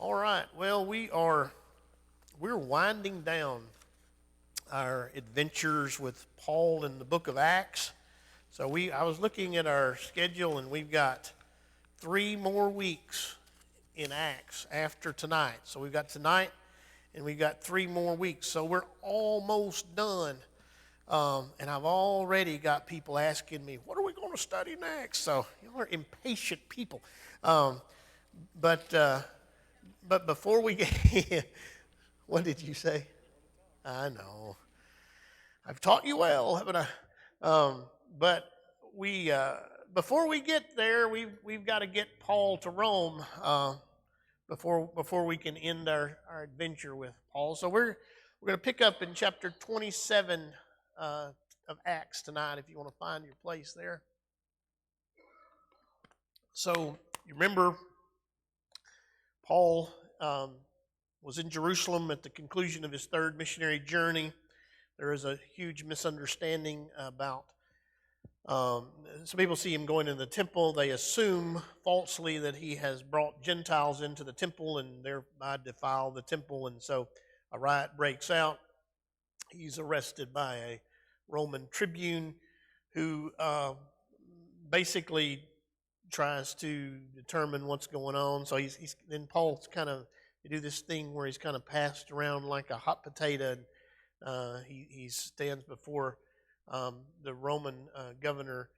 All right. Well, we're winding down our adventures with Paul in the book of Acts. So I was looking at our schedule and we've got 3 more weeks in Acts after tonight. So we've got tonight and we've got 3 more weeks. So we're almost done. And I've already got people asking me, what are we going to study next? So you're impatient people. Um, but before we get, what did you say? I know. I've taught you well, haven't I? But we before we get there, we've got to get Paul to Rome before we can end our adventure with Paul. So we're going to pick up in chapter 27 of Acts tonight. If you want to find your place there. So you remember Paul was in Jerusalem at the conclusion of his third missionary journey. There is a huge misunderstanding about some people see him going into the temple. They assume falsely that he has brought Gentiles into the temple and thereby defile the temple. And so a riot breaks out. He's arrested by a Roman tribune who basically tries to determine what's going on. So then Paul's kind of, they do this thing where he's kind of passed around like a hot potato. He stands before the Roman governor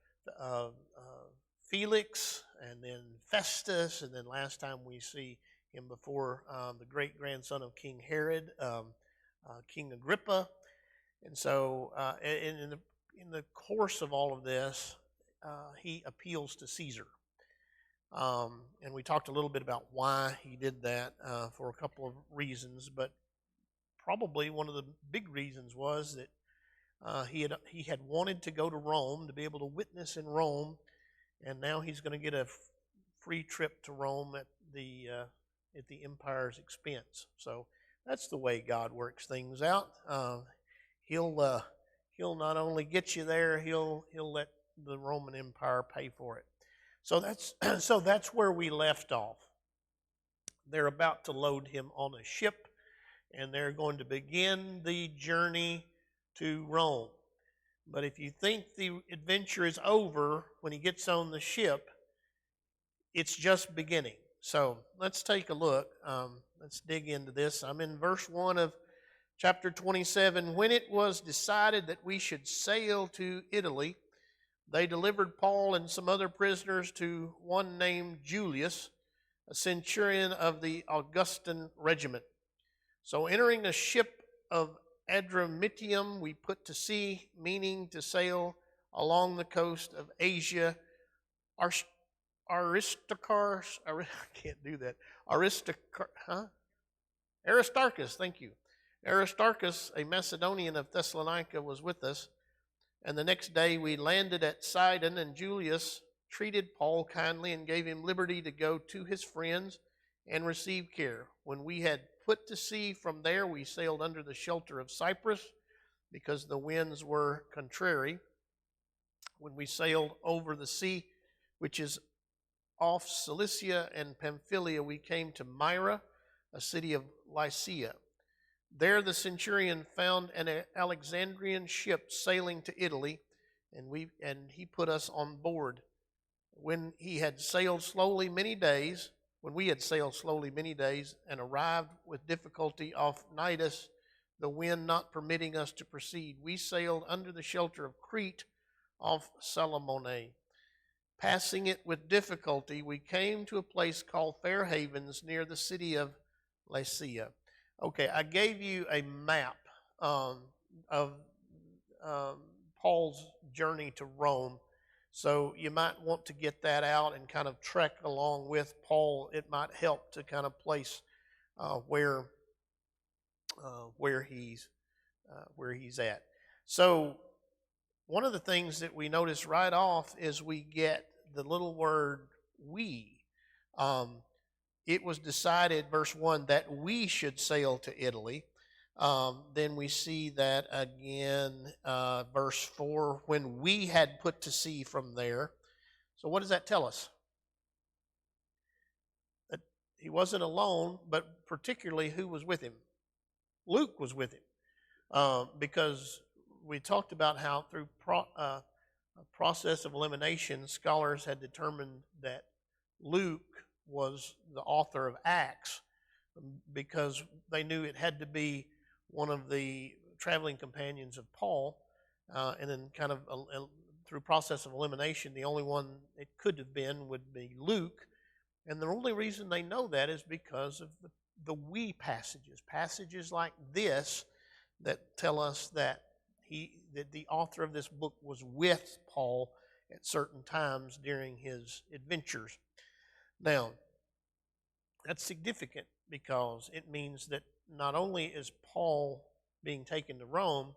Felix, and then Festus, and then last time we see him before the great grandson of King Herod, King Agrippa. And so in the course of all of this, he appeals to Caesar. And we talked a little bit about why he did that for a couple of reasons, but probably one of the big reasons was that he had wanted to go to Rome to be able to witness in Rome, and now he's going to get a free trip to Rome at the empire's expense. So that's the way God works things out. He'll not only get you there, he'll let the Roman Empire pay for it. So that's where we left off. They're about to load him on a ship, and they're going to begin the journey to Rome. But if you think the adventure is over when he gets on the ship, it's just beginning. So let's take a look. Let's dig into this. I'm in verse 1 of chapter 27. When it was decided that we should sail to Italy, they delivered Paul and some other prisoners to one named Julius, a centurion of the Augustan regiment. So entering a ship of Adramyttium, we put to sea, meaning to sail along the coast of Asia. Aristarchus, I can't do that. Aristarchus, thank you. Aristarchus, a Macedonian of Thessalonica, was with us. And the next day we landed at Sidon, and Julius treated Paul kindly and gave him liberty to go to his friends and receive care. When we had put to sea from there, we sailed under the shelter of Cyprus because the winds were contrary. When we sailed over the sea, which is off Cilicia and Pamphylia, we came to Myra, a city of Lycia. There the centurion found an Alexandrian ship sailing to Italy, and he put us on board. When we had sailed slowly many days and arrived with difficulty off Cnidus, the wind not permitting us to proceed, we sailed under the shelter of Crete off Salmone. Passing it with difficulty, we came to a place called Fair Havens near the city of Lycia. Okay, I gave you a map of Paul's journey to Rome. So you might want to get that out and kind of trek along with Paul. It might help to kind of place where he's at. So one of the things that we notice right off is we get the little word "we." It was decided, verse 1, that we should sail to Italy. Then we see that again, verse 4, when we had put to sea from there. So what does that tell us? he wasn't alone, but particularly who was with him? Luke was with him, because we talked about how through a process of elimination, scholars had determined that Luke was the author of Acts, because they knew it had to be one of the traveling companions of Paul, and then kind of through process of elimination, the only one it could have been would be Luke. And the only reason they know that is because of the we passages like this that tell us that the author of this book was with Paul at certain times during his adventures. Now, that's significant because it means that not only is Paul being taken to Rome,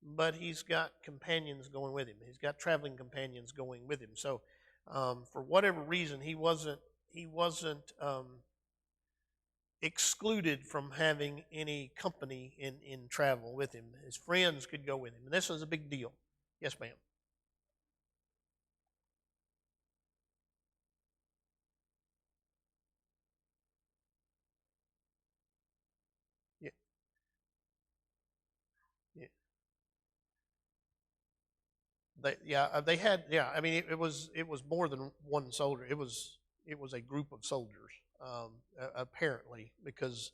but he's got companions going with him. He's got traveling companions going with him. So, for whatever reason, he wasn't excluded from having any company in travel with him. His friends could go with him, and this was a big deal. Yes, ma'am. Yeah, yeah. They had. Yeah, I mean, it was more than one soldier. It was a group of soldiers, apparently, because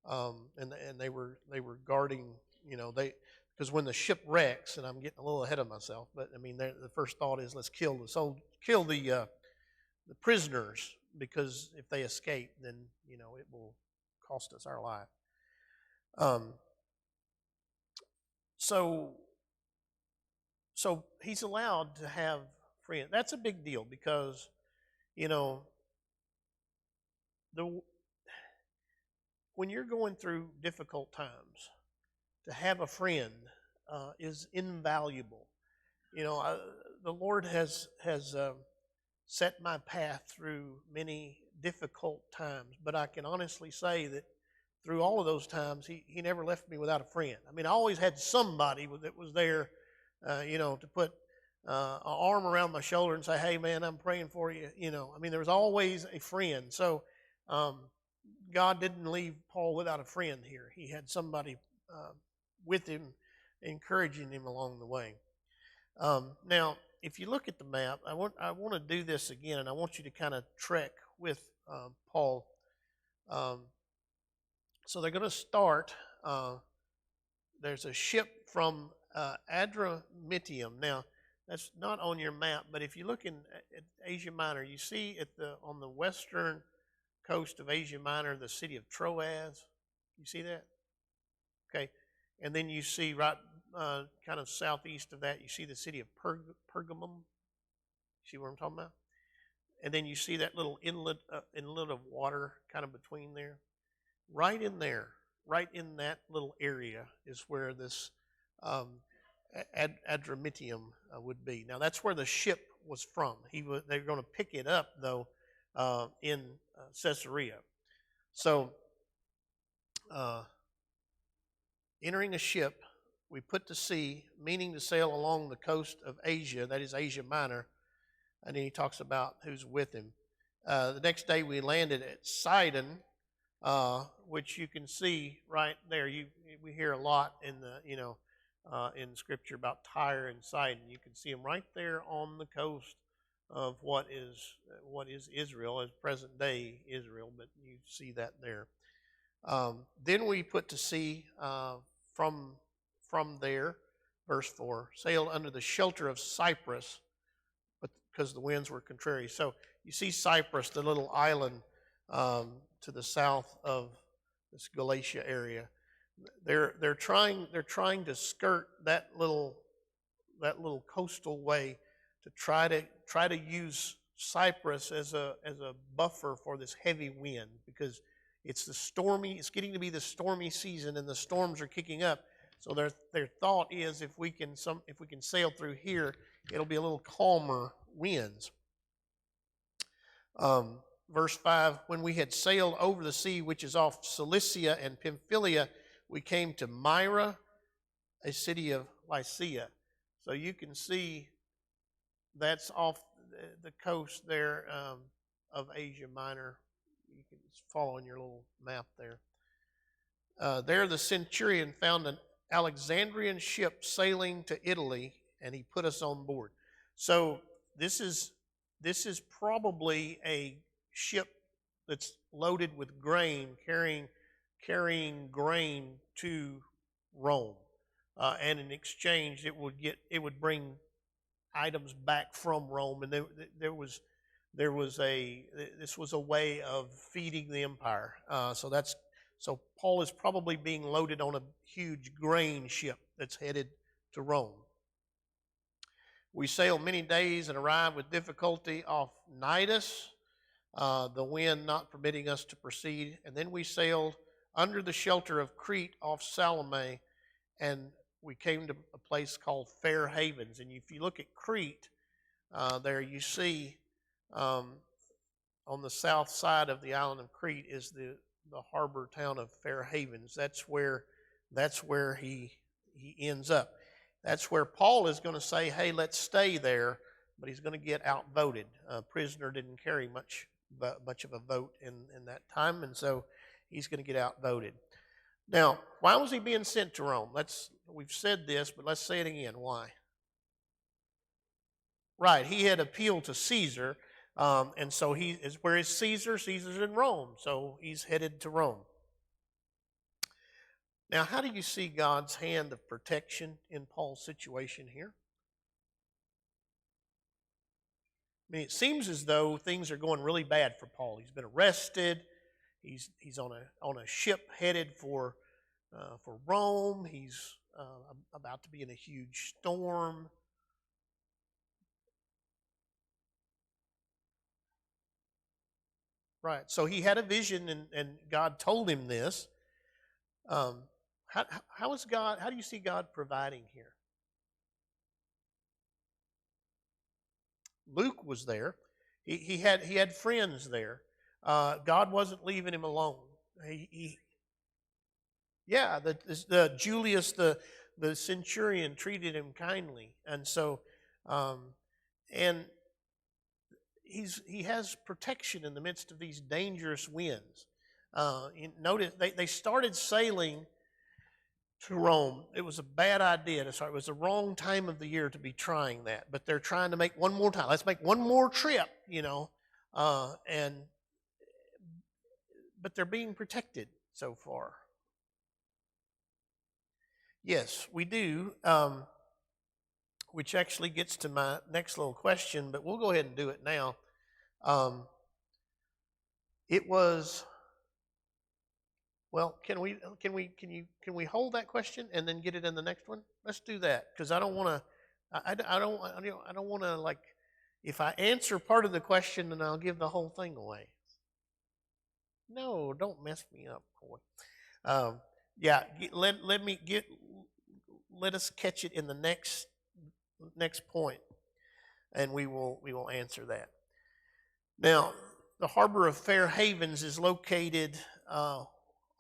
and they were guarding. Because when the ship wrecks, and I'm getting a little ahead of myself, but I mean, the first thought is let's kill the prisoners, because if they escape, then it will cost us our life. Um, so so he's allowed to have friends. That's a big deal because you know the when you're going through difficult times, to have a friend is invaluable. The Lord has set my path through many difficult times, but I can honestly say that through all of those times, He never left me without a friend. I mean, I always had somebody that was there, to put an arm around my shoulder and say, "Hey, man, I'm praying for you." I mean, there was always a friend. So um, God didn't leave Paul without a friend here. He had somebody with him, encouraging him along the way. Now, if you look at the map, I want to do this again, and I want you to kind of trek with Paul. Um, so they're going to start. There's a ship from Adramyttium. Now, that's not on your map, but if you look at Asia Minor, you see on the western coast of Asia Minor the city of Troas. You see that? Okay, and then you see right kind of southeast of that, you see the city of Pergamum. See what I'm talking about? And then you see that little inlet of water kind of between there. Right in there, right in that little area is where this Adramyttium would be. Now that's where the ship was from. They're going to pick it up though in Caesarea. So entering a ship, we put to sea, meaning to sail along the coast of Asia, that is Asia Minor, and then he talks about who's with him. The next day we landed at Sidon, which you can see right there. We hear a lot in in Scripture about Tyre and Sidon. You can see them right there on the coast of what is Israel, as present day Israel, but you see that there. Then we put to sea from there, verse 4, sailed under the shelter of Cyprus, but because the winds were contrary. So you see Cyprus, the little island to the south of this Galatia area. They're trying to skirt that little coastal way to try to use Cyprus as a buffer for this heavy wind, because it's getting to be the stormy season and the storms are kicking up. So their thought is if we can sail through here, it'll be a little calmer winds. Verse 5, when we had sailed over the sea which is off Cilicia and Pamphylia, we came to Myra, a city of Lycia. So you can see that's off the coast there of Asia Minor. You can Just following your little map there. There, the centurion found an Alexandrian ship sailing to Italy, and he put us on board. So this is probably a ship that's loaded with grain, carrying grain to Rome, and in exchange, it would bring items back from Rome, and this was a way of feeding the empire. So Paul is probably being loaded on a huge grain ship that's headed to Rome. We sailed many days and arrived with difficulty off Cnidus, the wind not permitting us to proceed. And then we sailed under the shelter of Crete off Salome, and we came to a place called Fair Havens. And if you look at Crete, there you see on the south side of the island of Crete is the harbor town of Fair Havens. That's where he ends up. That's where Paul is going to say, hey, let's stay there, but he's going to get outvoted. A prisoner didn't carry much of a vote in that time, and so he's going to get outvoted. Now, why was he being sent to Rome? We've said this, but let's say it again. Why? Right, he had appealed to Caesar, and so where is Caesar? Caesar's in Rome, so he's headed to Rome. Now, how do you see God's hand of protection in Paul's situation here? I mean, it seems as though things are going really bad for Paul. He's been arrested. He's on a ship headed for Rome. He's about to be in a huge storm. Right. So he had a vision, and God told him this. How do you see God providing here? Luke was there. He had friends there. God wasn't leaving him alone. The Julius the centurion treated him kindly, and so and he has protection in the midst of these dangerous winds. Notice they started sailing to Rome. It was a bad idea to start. It was the wrong time of the year to be trying that. But they're trying to make one more time. Let's make one more trip, but they're being protected so far. Yes, we do, which actually gets to my next little question, but we'll go ahead and do it now. It was... Well, can we hold that question and then get it in the next one? Let's do that, because I don't want to like, if I answer part of the question, then I'll give the whole thing away. No, don't mess me up, boy. Let us catch it in the next point, and we will answer that. Now, the harbor of Fair Havens is located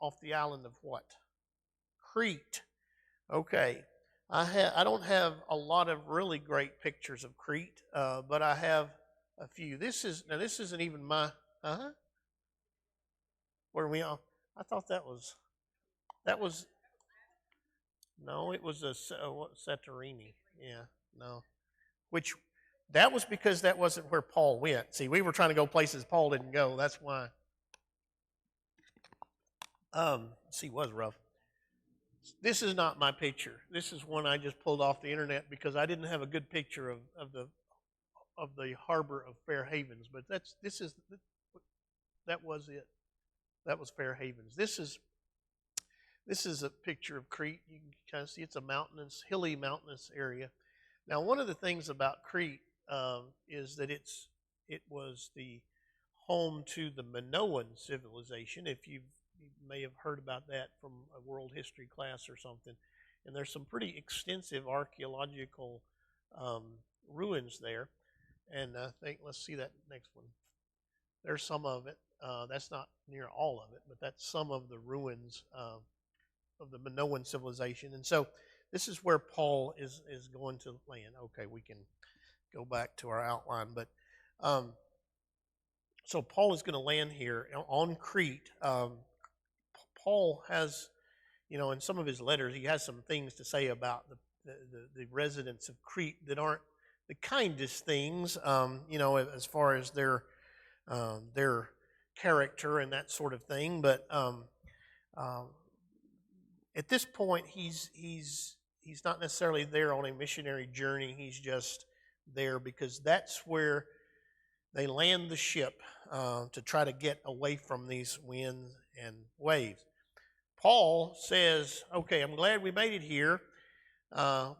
off the island of what? Crete. Okay. I don't have a lot of really great pictures of Crete, but I have a few. This isn't even my. Where are we on? I thought that was. No, it was a Santorini. Yeah, no. Which that was because that wasn't where Paul went. See, we were trying to go places Paul didn't go. That's why. Was rough. This is not my picture. This is one I just pulled off the internet because I didn't have a good picture of the harbor of Fair Havens. But that was it. That was Fair Havens. This is a picture of Crete. You can kind of see it's a hilly mountainous area. Now, one of the things about Crete is that it was the home to the Minoan civilization. If you may have heard about that from a world history class or something. And there's some pretty extensive archaeological ruins there. And I think, let's see that next one. There's some of it. That's not near all of it, but that's some of the ruins of the Minoan civilization. And so this is where Paul is going to land. Okay, we can go back to our outline. But So Paul is going to land here on Crete. Paul has, in some of his letters, he has some things to say about the residents of Crete that aren't the kindest things, as far as their character and that sort of thing. But um, at this point, he's not necessarily there on a missionary journey. He's just there because that's where they land the ship to try to get away from these winds and waves. Paul says, okay, I'm glad we made it here.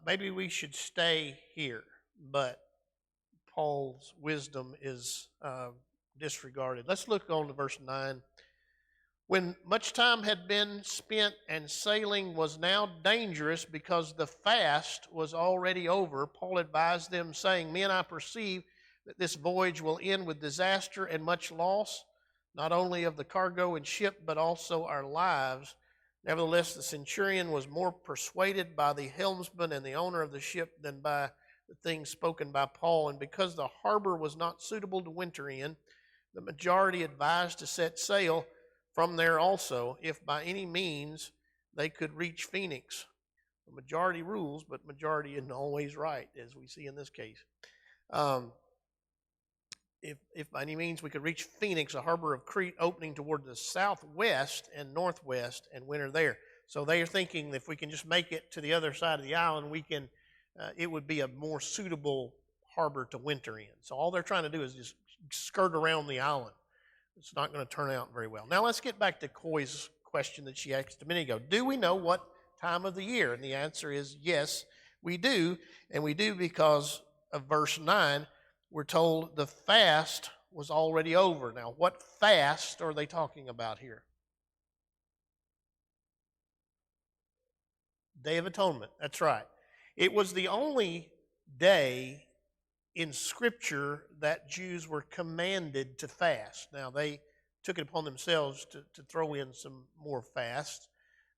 Maybe we should stay here. But Paul's wisdom is disregarded. Let's look on to verse 9. When much time had been spent and sailing was now dangerous because the fast was already over, Paul advised them, saying, Men, I perceive that this voyage will end with disaster and much loss, not only of the cargo and ship, but also our lives. Nevertheless, the centurion was more persuaded by the helmsman and the owner of the ship than by the things spoken by Paul. And because the harbor was not suitable to winter in, the majority advised to set sail from there also, if by any means they could reach Phoenix. The majority rules, but majority isn't always right, as we see in this case. If by any means we could reach Phoenix, a harbor of Crete opening toward the southwest and northwest, and winter there. So they are thinking if we can just make it to the other side of the island, we can. It would be a more suitable harbor to winter in. So all they're trying to do is just skirt around the island. It's not going to turn out very well. Now let's get back to Coy's question that she asked a minute ago. Do we know what time of the year? And the answer is yes, we do. And we do because of verse 9. We're told the fast was already over. Now, what fast are they talking about here? Day of Atonement. That's right. It was the only day in Scripture that Jews were commanded to fast. Now, they took it upon themselves to throw in some more fasts.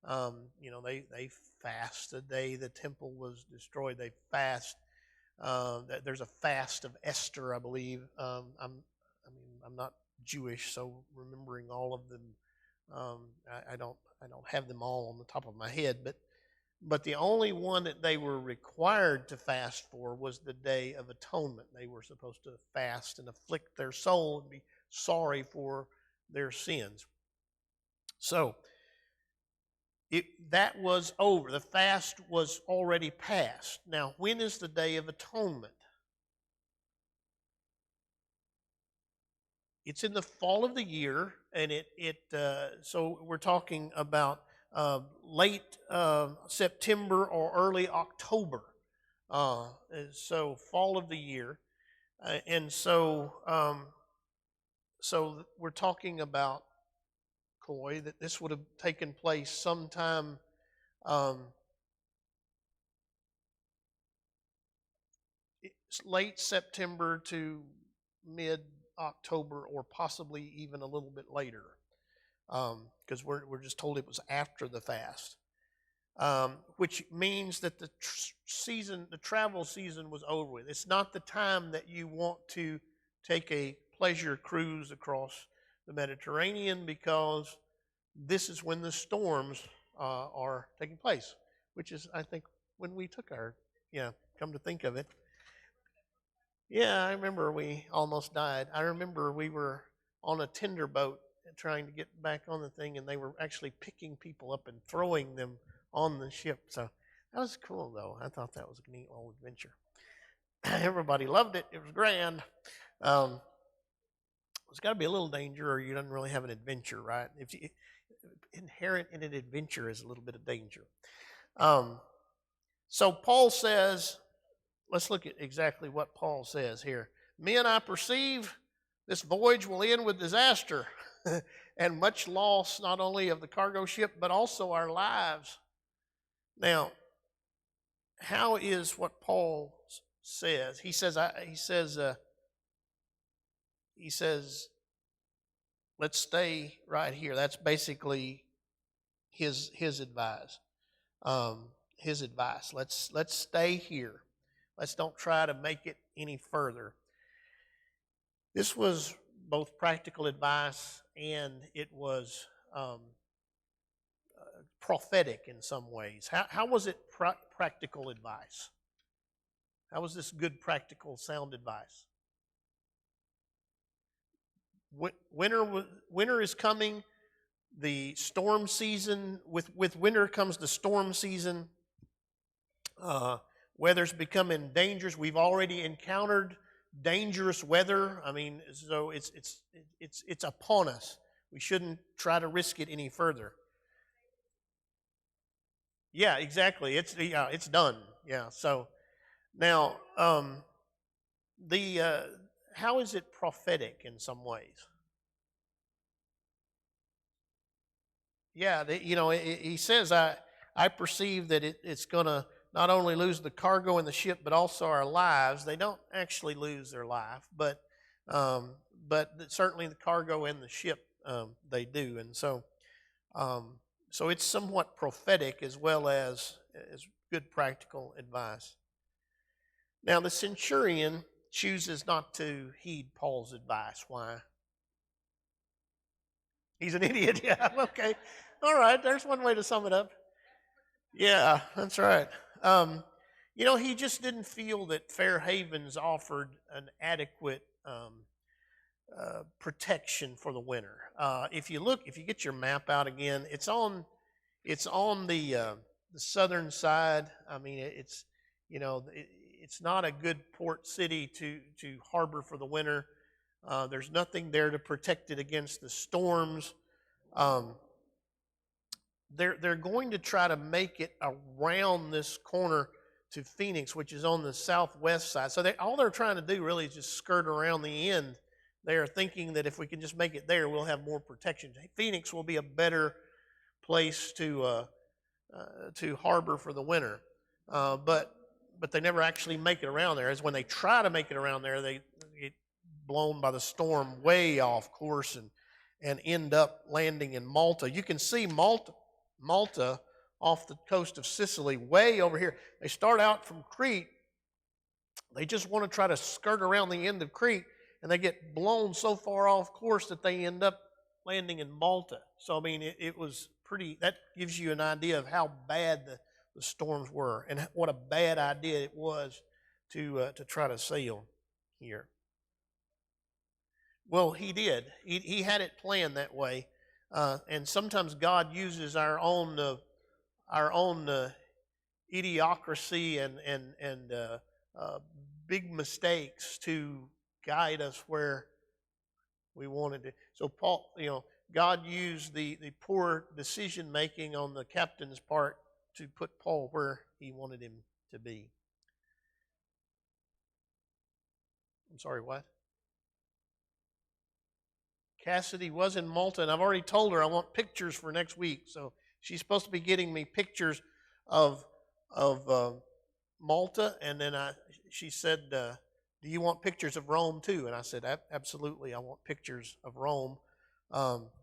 They fast the day the temple was destroyed. They fast. There's a fast of Esther, I believe. I'm not Jewish, so remembering all of them, I don't have them all on the top of my head. But the only one that they were required to fast for was the Day of Atonement. They were supposed to fast and afflict their soul and be sorry for their sins. So that was over. The fast was already passed. Now, when is the Day of Atonement? It's in the fall of the year, and so we're talking about late September or early October. So fall of the year, and so we're talking about, Coy, that this would have taken place sometime late September to mid-October, or possibly even a little bit later, because we're just told it was after the fast, which means that the travel season was over with. It's not the time that you want to take a pleasure cruise across the Mediterranean, because this is when the storms are taking place, which is, I think, when we took come to think of it. Yeah, I remember we almost died. I remember we were on a tender boat trying to get back on the thing, and they were actually picking people up and throwing them on the ship. So that was cool, though. I thought that was a neat little adventure. Everybody loved it. It was grand. There's got to be a little danger, or you don't really have an adventure, right? Inherent in an adventure is a little bit of danger. So Paul says, let's look at exactly what Paul says here. Men, I perceive this voyage will end with disaster and much loss, not only of the cargo ship, but also our lives. Now, how is what Paul says? He says, let's stay right here. That's basically his advice. His advice. Let's stay here. Let's don't try to make it any further. This was both practical advice and it was prophetic in some ways. How was it practical advice? How was this good, practical, sound advice? Winter is coming. The storm season, with winter comes the storm season. Weather's becoming dangerous. We've already encountered dangerous weather. I mean, so it's upon us. We shouldn't try to risk it any further. Yeah, exactly. It's done. Yeah. So now, the how is it prophetic in some ways? Yeah, he says, I perceive that it's going to not only lose the cargo in the ship, but also our lives. They don't actually lose their life, um, but certainly the cargo and the ship, they do. And um, so it's somewhat prophetic as well as good practical advice. Now, the centurion chooses not to heed Paul's advice. Why? He's an idiot. Yeah, okay. All right, there's one way to sum it up. Yeah, that's right. Um, he just didn't feel that Fair Havens offered an adequate protection for the winter. If you get your map out again, it's on the southern side. I mean, it's not a good port city to harbor for the winter. There's nothing there to protect it against the storms. Um, they're going to try to make it around this corner to Phoenix, which is on the southwest side. So all they're trying to do really is just skirt around the end. They are thinking that if we can just make it there, we'll have more protection. Phoenix will be a better place to harbor for the winter, but they never actually make it around there. As when they try to make it around there, they get blown by the storm way off course and end up landing in Malta. You can see Malta off the coast of Sicily, way over here. They start out from Crete. They just want to try to skirt around the end of Crete, and they get blown so far off course that they end up landing in Malta. So, I mean, it was pretty, that gives you an idea of how bad the storms were and what a bad idea it was to try to sail here. Well, he did. He had it planned that way, and sometimes God uses our own idiocracy and big mistakes to guide us where we wanted to. So Paul, God used the poor decision making on the captain's part to put Paul where he wanted him to be. I'm sorry, what? Cassidy was in Malta, and I've already told her I want pictures for next week. So she's supposed to be getting me pictures of Malta, and then she said, "Do you want pictures of Rome too?" And I said, "Absolutely, I want pictures of Rome."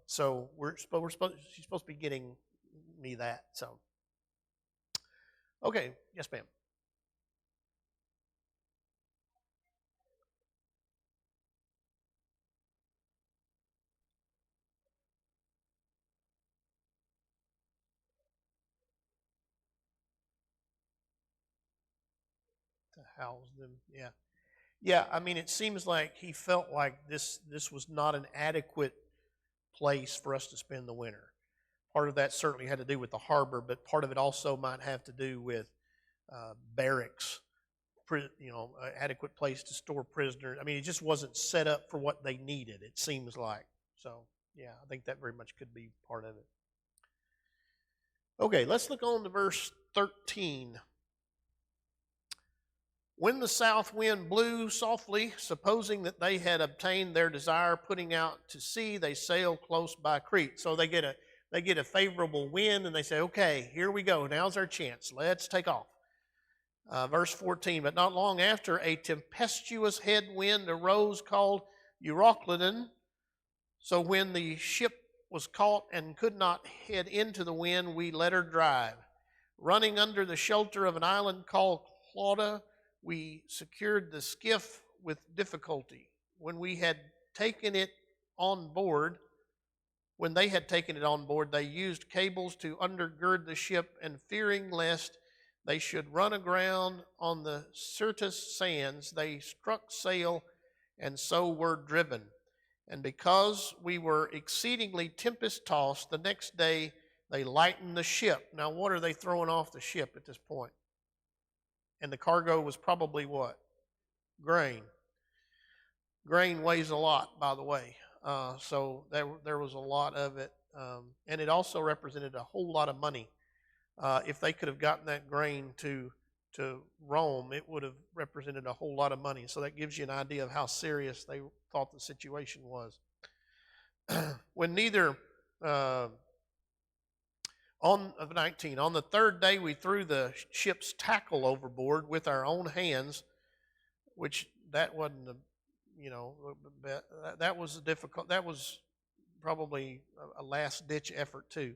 So she's supposed to be getting me that. So, okay, yes, ma'am. To house them, yeah. Yeah, I mean, it seems like he felt like this was not an adequate place for us to spend the winter. Part of that certainly had to do with the harbor, but part of it also might have to do with barracks, adequate place to store prisoners. I mean, it just wasn't set up for what they needed, it seems like. So, yeah, I think that very much could be part of it. Okay, let's look on to verse 13. When the south wind blew softly, supposing that they had obtained their desire, putting out to sea, they sailed close by Crete. So they get a favorable wind, and they say, "Okay, here we go. Now's our chance. Let's take off." Verse 14. But not long after, a tempestuous headwind arose called Euroclydon. So when the ship was caught and could not head into the wind, we let her drive. Running under the shelter of an island called Clauda, we secured the skiff with difficulty. When we had taken it on board, when they had taken it on board, they used cables to undergird the ship, and fearing lest they should run aground on the Syrtis sands, they struck sail and so were driven. And because we were exceedingly tempest tossed, the next day they lightened the ship. Now, what are they throwing off the ship at this point? And the cargo was probably what? Grain. Grain weighs a lot, by the way. So there was a lot of it. And it also represented a whole lot of money. If they could have gotten that grain to Rome, it would have represented a whole lot of money. So that gives you an idea of how serious they thought the situation was. When neither on 19, on the third day we threw the ship's tackle overboard with our own hands, which that wasn't that was difficult. That was probably a last ditch effort too.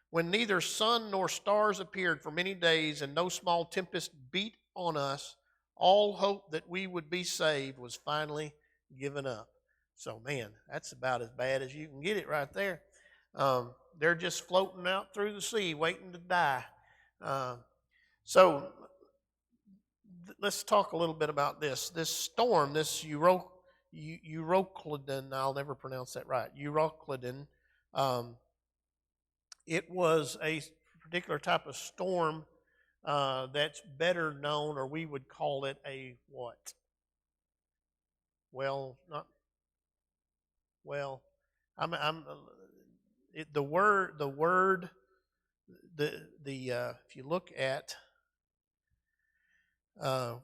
When neither sun nor stars appeared for many days and no small tempest beat on us, all hope that we would be saved was finally given up. So, man, that's about as bad as you can get it right there. They're just floating out through the sea, waiting to die. So, let's talk a little bit about this. This storm, this Euroclydon, I'll never pronounce that right, Euroclydon, it was a particular type of storm that's better known, or we would call it a what? Well, not well. The word. If you look at the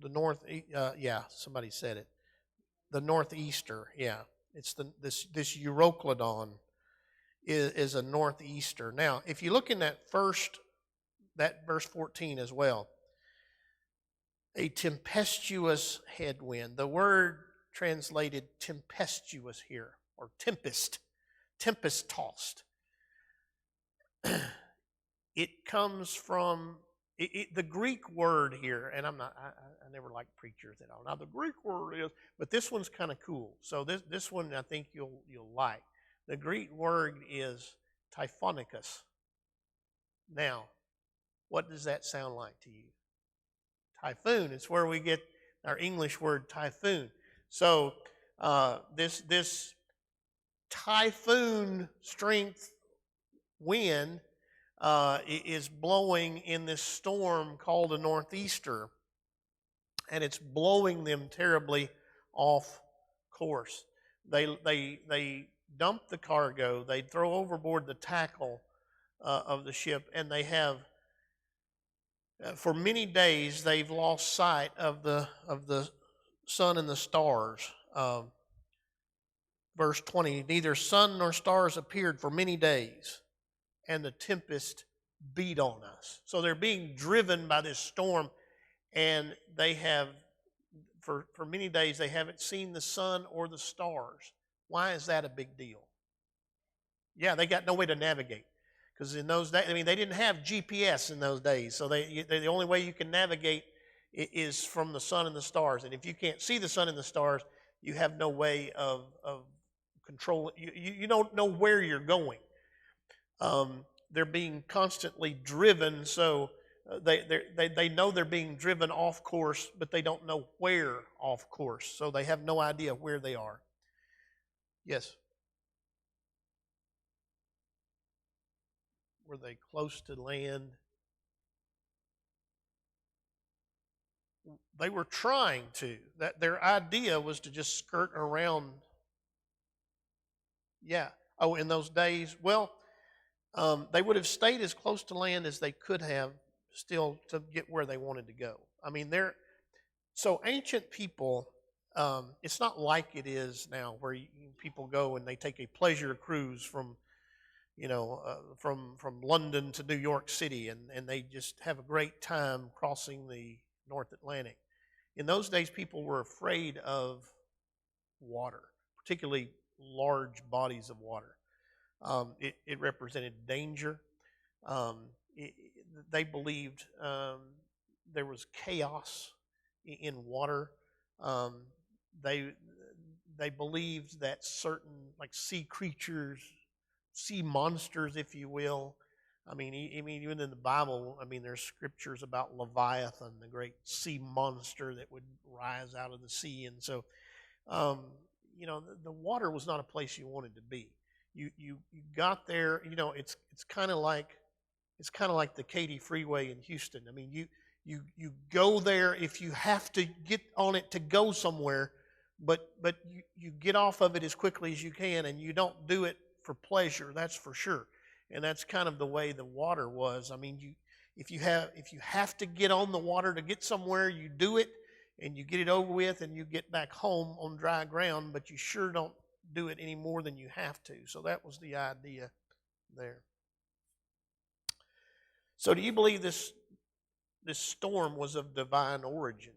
north, somebody said it. The northeaster, yeah. It's this Euroclydon is a northeaster. Now, if you look in that verse 14 as well, a tempestuous headwind. The word translated tempestuous here, or tempest tossed. It comes from the Greek word here, and I never liked preachers at all. Now the Greek word is, but this one's kind of cool. So this one I think you'll like. The Greek word is typhonicus. Now, what does that sound like to you? Typhoon. It's where we get our English word typhoon. So this typhoon strength wind is blowing in this storm called a northeaster, and it's blowing them terribly off course. They dump the cargo, they throw overboard the tackle of the ship, and they have for many days they've lost sight of the sun and the stars. Verse 20, neither sun nor stars appeared for many days, and the tempest beat on us. So they're being driven by this storm, and they have, for many days, they haven't seen the sun or the stars. Why is that a big deal? Yeah, they got no way to navigate. Because in those days, they didn't have GPS in those days. So the only way you can navigate is from the sun and the stars. And if you can't see the sun and the stars, you have no way of controlling. You don't know where you're going. They're being constantly driven, so they know they're being driven off course, but they don't know where off course. So they have no idea where they are. Yes? Were they close to land? They were trying to. That their idea was to just skirt around. Yeah. Oh, in those days, well, they would have stayed as close to land as they could have still to get where they wanted to go. So ancient people, it's not like it is now where people go and they take a pleasure cruise from London to New York City, and they just have a great time crossing the North Atlantic. In those days, people were afraid of water, particularly large bodies of water. It represented danger. They believed there was chaos in water. they they believed that certain like sea creatures, sea monsters, if you will. I mean, even in the Bible, I mean, there's scriptures about Leviathan, the great sea monster that would rise out of the sea, and so um, the water was not a place you wanted to be. You got there. It's kind of like the Katy Freeway in Houston. I mean, you go there if you have to get on it to go somewhere, but you get off of it as quickly as you can, and you don't do it for pleasure. That's for sure. And that's kind of the way the water was. I mean, if you have to get on the water to get somewhere, you do it, and you get it over with, and you get back home on dry ground. But you sure don't do it any more than you have to. So that was the idea there. So do you believe this storm was of divine origin?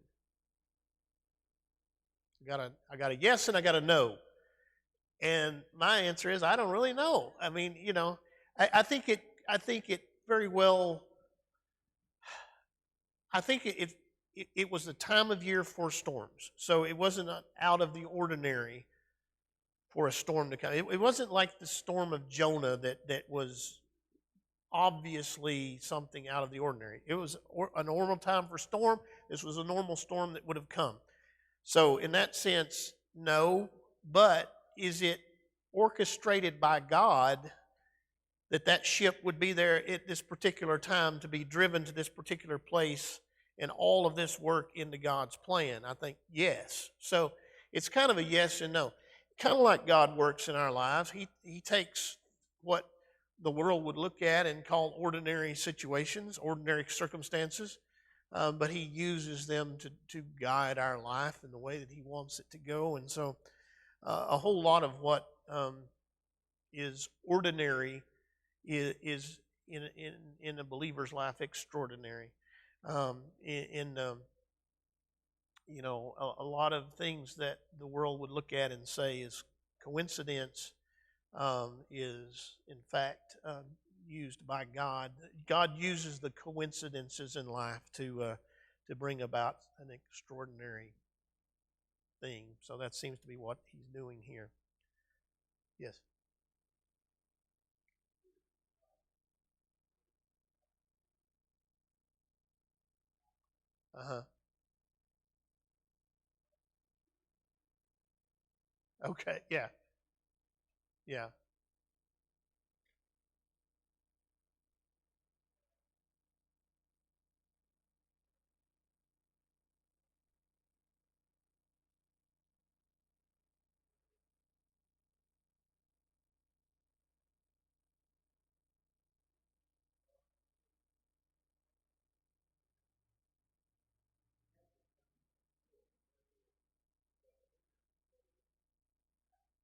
I got a yes and I got a no. And my answer is I don't really know. I mean, I think it very well. I think it was the time of year for storms, so it wasn't out of the ordinary for a storm to come. It wasn't like the storm of Jonah that was obviously something out of the ordinary. It was a normal time for storm. This was a normal storm that would have come. So in that sense, no. But is it orchestrated by God that ship would be there at this particular time to be driven to this particular place and all of this work into God's plan? I think yes. So it's kind of a yes and no. Kind of like God works in our lives. He takes what the world would look at and call ordinary situations, ordinary circumstances, but He uses them to guide our life in the way that He wants it to go. And so a whole lot of what is ordinary is in a believer's life extraordinary. A lot of things that the world would look at and say is coincidence is in fact used by God. God uses the coincidences in life to bring about an extraordinary thing. So that seems to be what He's doing here. Yes. Uh-huh. Okay. Yeah. Yeah.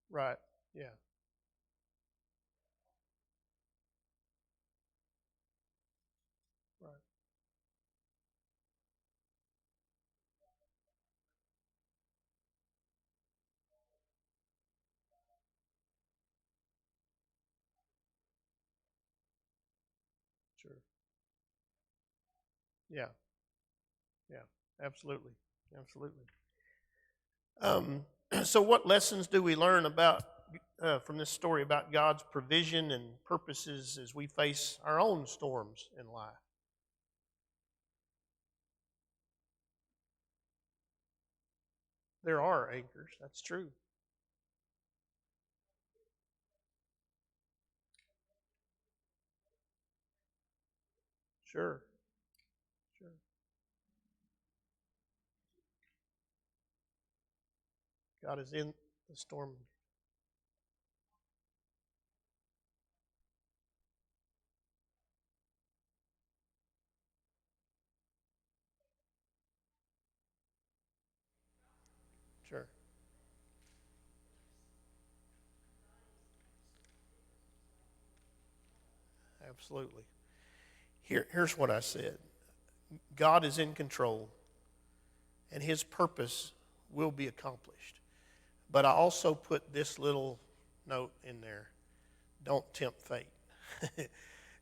Right. Yeah. Right. Sure. Yeah. Yeah. Absolutely. Absolutely. Um, so, what lessons do we learn about from this story about God's provision and purposes as we face our own storms in life? There are anchors. That's true. Sure. Sure. God is in the storm. Sure. Absolutely. Here's what I said. God is in control, and His purpose will be accomplished. But I also put this little note in there: don't tempt fate.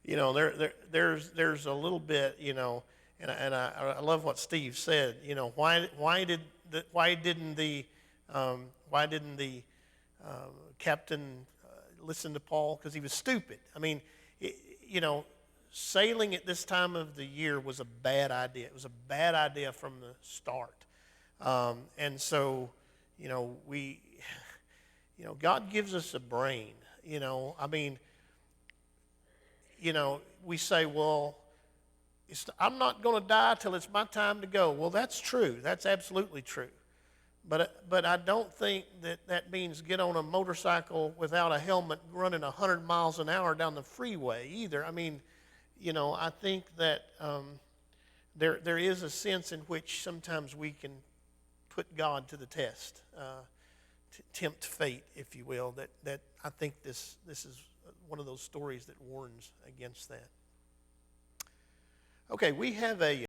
There's a little bit, and I love what Steve said. Why didn't the Why didn't the captain listen to Paul? Because he was stupid. I mean, you know, sailing at this time of the year was a bad idea. It was a bad idea from the start. And so, you know, God gives us a brain. I mean, we say, well, I'm not going to die till it's my time to go. Well, that's true. That's absolutely true. But I don't think that means get on a motorcycle without a helmet running 100 miles an hour down the freeway either. I mean, I think that there is a sense in which sometimes we can put God to the test, tempt fate, if you will. That I think this is one of those stories that warns against that. Okay, we have a